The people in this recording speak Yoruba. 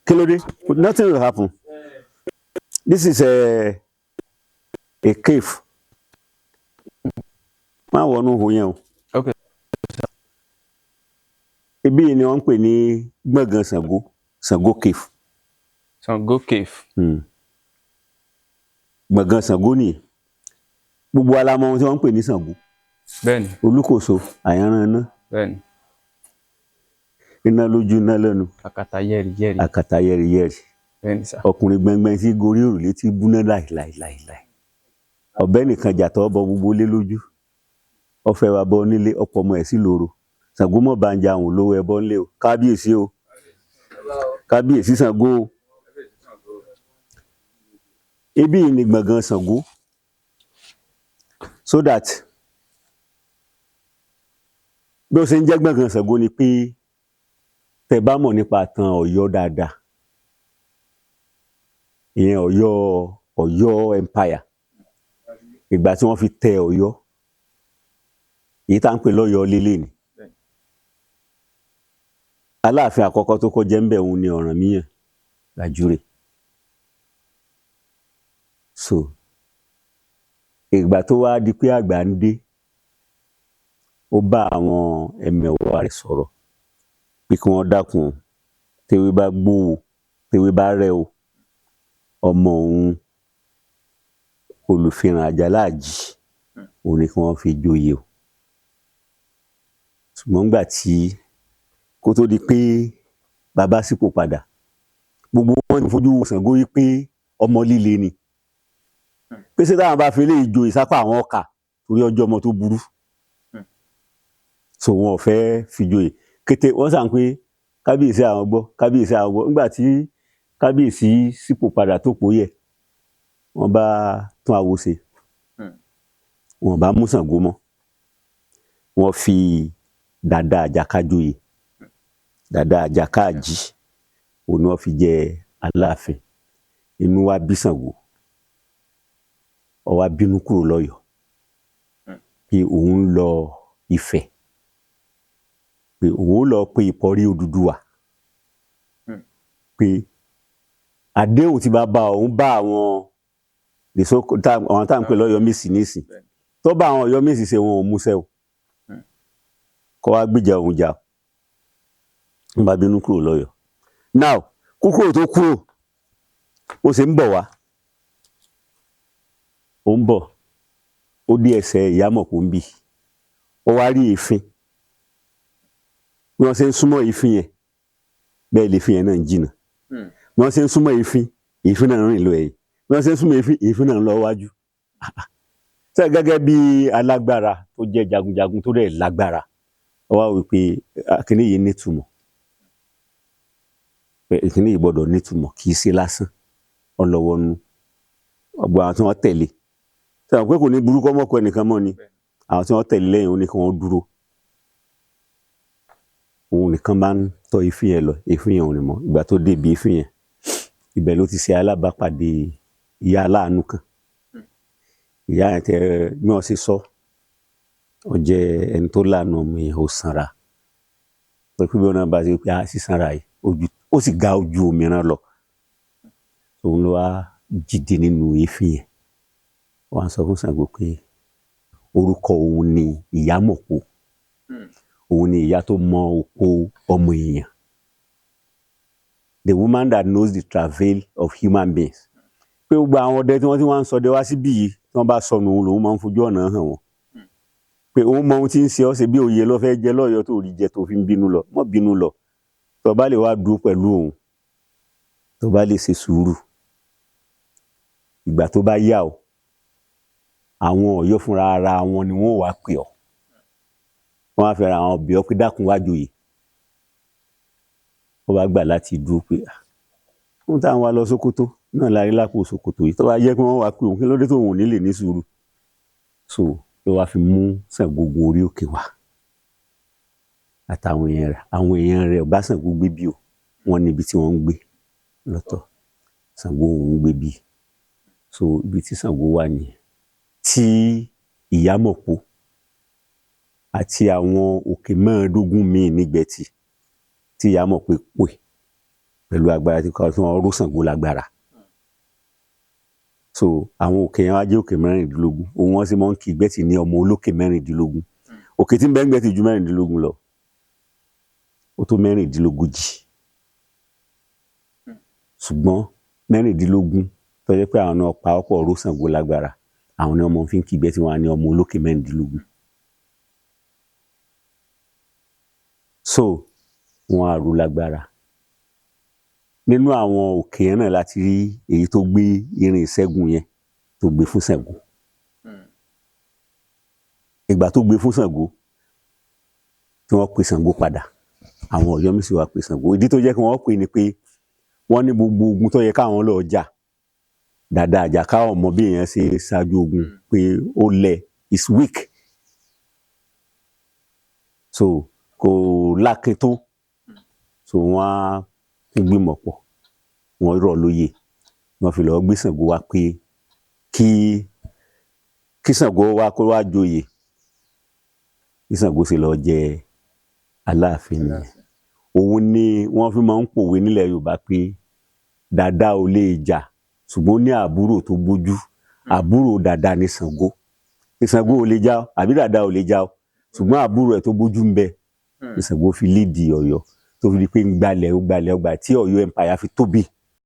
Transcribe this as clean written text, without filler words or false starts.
Kí ló dé? Nothing will happen. This is a cave. Má wọnú ihò yẹn o. Okay. Ibi yìí ni wọ́n ń pè ní gbọ̀ngàn Ṣàngó, Ṣàngó cave. Ṣàngó cave. Gbọ̀ngàn Ṣàngó nìyẹn. Gbogbo wa la mọ ohun tí wọ́n ń pè ní Ṣàngó. Bẹ́ẹ̀ni. Olúkòso, àyànràn iná. Bẹ́ẹ̀ni. Iná lójú, iná lẹ́nu. Àkàtà yẹ́rìyẹ́rì. Àkàtà yẹ́rìyẹ́rì. Bẹ́ẹ̀ni sà. Ọkùnrin gbẹngbẹng tí gorí òrùlé tí búná láìláìláìláì. Ọ̀bẹ nìkan jàtọ̀ ọbọ gbogbo lé lójú. Ọfẹ wa bọ nílé ọ̀pọ̀ ọmọ ẹ̀ sí lóru. Ṣàngó mọ̀ bá ń ja àwọn olówó ẹbọ ńlẹ̀ o. Kábíyèsí o. Kábíyèsí Ṣàngó o. Ibi yìí ni gbọ̀ngàn Ṣàngó. So that bí ó ṣe ń jẹ́ gbọ̀ngàn Ṣàngó ni pé tẹ́ bá mọ̀ nípa ìtàn Ọ̀yọ́ dáadáa, ìyẹn Ọ̀yọ́ empire, ìgbà tí wọ́n fi tẹ Ọ̀yọ́, èyí tá ń pè lọ́yọ́ lélẹ̀ ni. Aláàfin àkọ́kọ́ tó kọjá ń bẹ̀ òun ni Ọ̀rànmíyàn Làjúrè. So ìgbà tó wá di pé àgbà ń dé, ó bá àwọn ẹmẹ̀wà rẹ̀ sọ̀rọ̀ pé kí wọ́n dákun, tewé bá gbó o, tewé bá rẹ̀ o, ọmọ òun Olùfihàn Àjàlá Àjì òun ni kí wọ́n fi joyè o. Ṣùgbọ́n nígbà tí kó tó di pé bàbá sípò padà, gbogbo wọn ní fojú Ṣàngó yìí pé ọmọ líle ni. Pé ṣé táwọn bá fi lè jo ìsápá àwọn ọkà torí ọjọ́ ọmọ tó burú. So wọn ò fẹ́ fi joyè. Kété wọ́n sàn pé kábíyèsí àwọn gbọ́, kábíyèsí àwọn gbọ́. Nígbà tí kábíyèsí sípò padà tó pòyẹ, wọ́n bá tún àwo ṣe. Wọ́n bá mú Ṣàngó mọ́. Wọ́n fi Dàda Àjàká joyè. Dàda Àjàká Àjì òun ni wọ́n fi jẹ Aláàfin. Inú wa bí Ṣàngó. Ó wá bínú kúrò lọ́yọ̀ọ́. Pé òun lọ Ifẹ̀. Pé òun lọ pe ìpọ́rí Odùduwà. Pé àdéhùn tí bàbá òun bá àwọn tá à ń pè lọ́yọ̀ Mèsì nísìn. Tó bá àwọn Ọ̀yọ́ Mèsì ṣe wọn ò múṣẹ o. Kó wá gbìjà òun jà. Ń bá bínú kúrò lọ́yọ̀ọ́. Now kúkúrò tó kúrò, ó ṣe ń bọ̀ wá. Ó ń bọ̀. Ó dé ẹsẹ̀ Ìyámọ̀pó ń bì. Ó wá rí èéfín. Bí wọ́n ṣe ń súnmọ́ èéfín yẹn, bẹ́ẹ̀ lèéfín yẹn náà ń jìnnà. Bí wọ́n ṣe ń súnmọ́ èéfín, èéfín náà ń rìn lọ ẹ̀yìn. Bí wọ́n ṣe ń súnmọ́ èéfín, èéfín náà ń lọ wájú. Ṣé gẹ́gẹ́ bí alágbára tó jẹ́ jagunjagun tó dẹ̀ lágbára, ó wá wí pé kíní yìí nítumọ̀. Kíní yìí gbọ́dọ̀ nítumọ̀, kì í ṣe lásán. Ọlọ́wọ́nú ọgbà àwọn tí wọ́n tẹ̀lé. Ṣé àwọn pé kò ní burúkú ọmọkọ ẹnìkan mọ́ ni? Àwọn tí wọ́n tẹ̀lé lẹ́yìn òun ni kí wọ́n dúró. Òun nìkan bá ń tọ́ èéfín yẹn lọ, èéfín yẹn ò ní mọ̀. Ìgbà tó dé ibi èéfín yẹn, ibẹ̀ ló ti ṣe alábàápàdé ìyá aláàánú kan. Ìyá yẹn tẹ bí wọ́n ṣe sọ, ó jẹ́ ẹni tó láàánú ọmọ yẹn, ó sanra. Pé bí wọ́n náà bá ṣe pé sí sanra yìí, ó sì ga ojú òmíràn lọ. Òun ló wá jíde nínú èéfín yẹn. Wọ́n á sọ fún Ṣàngó pé orúkọ òun ni Ìyámọ̀pó. Òun ni ìyá tó mọ òpó ọmọ èèyàn. The woman that knows the travail of human beings. Pé gbogbo àwọn ọdẹ tí wọ́n ti wá ń sọdẹ wá síbí yìí, tí wọ́n bá sọnù òun lòun máa ń fojú ọ̀nà hàn wọ́n. Pé òun mọ ohun tí ń ṣe ọ́, ṣe bí òye ló fẹ́ jẹ lọ́yọ̀ọ́ tó rí jẹ tó fi ń bínú lọ. Mọ́ bínú lọ. Tó bá lè wá dúró pẹ̀lú òun, tó bá lè ṣe sùúrù. Ìgbà tó bá yá o, àwọn Ọ̀yọ́ fúnra ara wọn ni wọ́n wá pè ọ́. Wọ́n á fẹ́ra àwọn ọbẹ̀ ọ́ pé dákun wá joyè. Wọ́n bá gbà láti dúró pé wọ́n táwọn wá lọ Sókótó náà lárí lápò Sókótó yìí. Tó bá jẹ́ pé wọ́n wá pé òun kí ló dé tó òun ò ní lè ní sùúrù. So ló wá fi mú Ṣàngó gun orí òkè wá. Àtàwọn èèyàn rẹ̀, àwọn èèyàn rẹ̀ bá Ṣàngó gbé bí o. Wọ́n níbi tí wọ́n ń gbé lọ́tọ̀. Ṣàngó òun ń gbé bí. So ibi tí Ṣàngó wà nìyẹn. Tí Ìyámọ̀pó àti àwọn òkè mẹ́ẹ̀ẹ́dógún míì nígbẹ̀tì tí Ìyámọ̀pó pè pẹ̀lú agbára tí wọ́n ró Ṣàngó lágbára. So àwọn òkè yẹn wá jẹ́ òkè 16 òun wọ́n sì máa ń kí Ìgbẹ́tì ní ọmọ olókè 16. Òkè tí ń bẹ Ìgbẹ́tì ju 16 lọ, ó tó 16. Ṣùgbọ́n 16 tó jẹ́ pé àwọn náà pa ọ̀pọ̀ ró Ṣàngó lágbára, àwọn ni ọmọ fi ń kí Ìgbẹ́tì wọn ní ọmọ olókè 16. So wọn àrò lágbára. Nínú àwọn òkè yẹn náà láti rí èyí tó gbé irin ìṣẹ́gun yẹn tó gbé fún Ṣàngó. Ìgbà tó gbé fún Ṣàngó tí wọ́n pe Ṣàngó padà, àwọn Ọ̀yọ́mèsì wá pe Ṣàngó. Ìdí tó jẹ́ kí wọ́n pè ní pé wọ́n ní gbogbo ogun tó yẹ káwọn lọ jà dáadáa àjà káwọn mọ bí èèyàn ṣe ṣáájú ogun pé ó lẹ̀, is weak. So kò lákin tó. So wọ́n á gbìmọ̀ pọ̀, wọ́n rọ̀ lóyè, wọ́n fi lọ gbé Ṣàngó wá pé kí Ṣàngó wá kó wá joyè. Bí Ṣàngó ṣe lọ jẹ Aláàfin nìyẹn. Òun ni wọ́n fi máa ń pòwe nílẹ̀ Yorùbá pé dàda ò lè jà ṣùgbọ́n ní àbúrò tó gbójú. Àbúrò dàda ni Ṣàngó. Ṣàngó ò lè jà àbí dàda ò lè jà ṣùgbọ́n àbúrò ẹ̀ tó gbójú ń bẹ Ṣàngó fi líìdì Ọ̀yọ́ tó fi di pé ń gbalẹ̀ tí Ọ̀yọ́ empire fi tóbi.